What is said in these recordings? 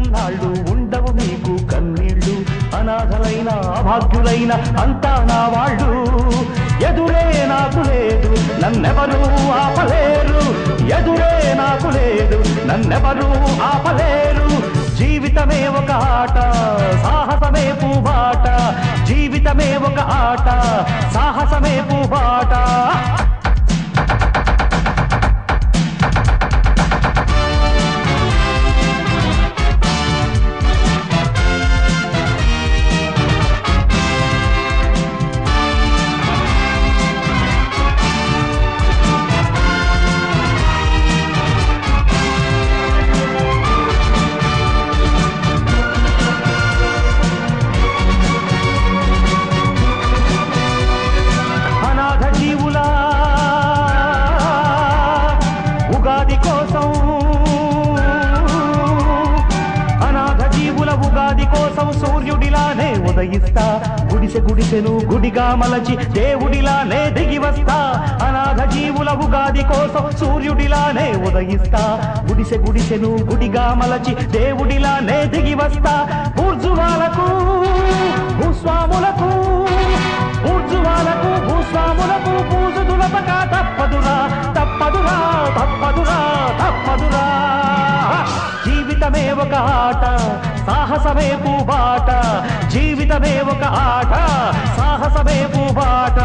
ఉన్నన్నాళ్ళు ఉండవు మీకు కన్నీళ్ళు అనాథలైన అభాగ్యులైన అంతా నా వాళ్ళు ఎదురే నాకు లేదు నన్నెవరూ ఆపలేరు ఎదురే నాకు లేదు నన్నెవరూ ఆపలేరు జీవితమే ఒక ఆట సాహసమే పూబాట జీవితమే ఒక ఆట సాహసమే పూబాట ఉగాది కోసం సూర్యుడిలానే ఉదయిస్తా గుడిసె గుడిసెను గుడిగా మలచి దేవుడిలానే దిగి వస్తా అనాథ జీవుల ఉగాది కోసం సూర్యుడిలానే ఉదయిస్తా గుడిసె గుడిసెను గుడిగా మలచి దేవుడిలానే దిగి వస్తా ఊర్జువాలకు భూస్వాములకు ఊర్జువాలకు భూస్వాములకు పూజు దులపక తప్పదురా తప్పదురా తప్పదురా తప్పదురా జీవితమే ఒక ఆట సాహసమే పూబాట జీవితమే ఒక ఆట సాహసమే పూబాట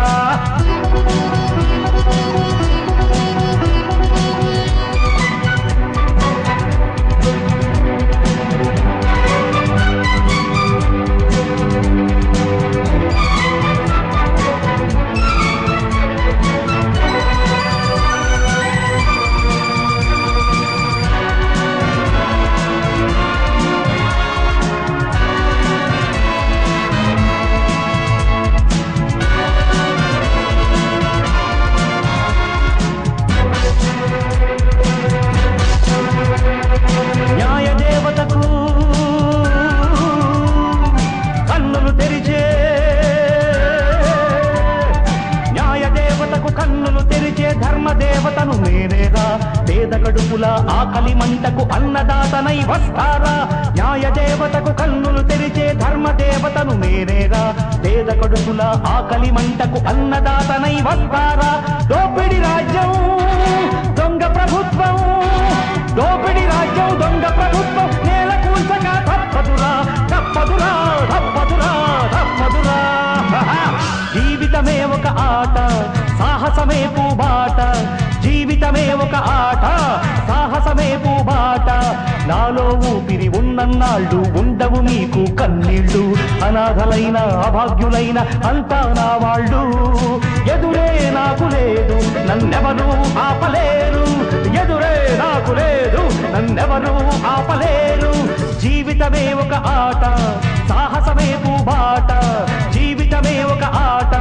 ధర్మదేవతను నేనేరా పేద కడుపుల ఆకలి మంటకు అన్నదాతనై వస్తారా న్యాయ దేవతకు కన్నులు తెరిచే ధర్మదేవతను నేనేరా పేద కడుపుల ఆకలి మంటకు అన్నదాతనై వస్తారా దోపిడి రాజ్యం దొంగ ప్రభుత్వం దోపిడి రాజ్యం దొంగ ప్రభుత్వం నేల కూల్చగా తప్పదురా తప్పదురా తప్పదురా తప్పదురా జీవితమే ఒక ఆట సాహసమే పూబాట జీవితమే ఒక ఆట సాహసమే పూబాట నాలో ఊపిరి ఉన్నన్నాళ్ళు ఉండవు మీకు కన్నీళ్ళు అనాథలైన అభాగ్యులైన అంతా నా వాళ్ళు ఎదురే నాకు లేదు నన్నెవరూ ఆపలేరు ఎదురే నాకు లేదు నన్నెవరూ ఆపలేరు జీవితమే ఒక ఆట సాహసమే పూబాట జీవితమే ఒక ఆట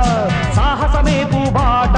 సాహసమే పూబాట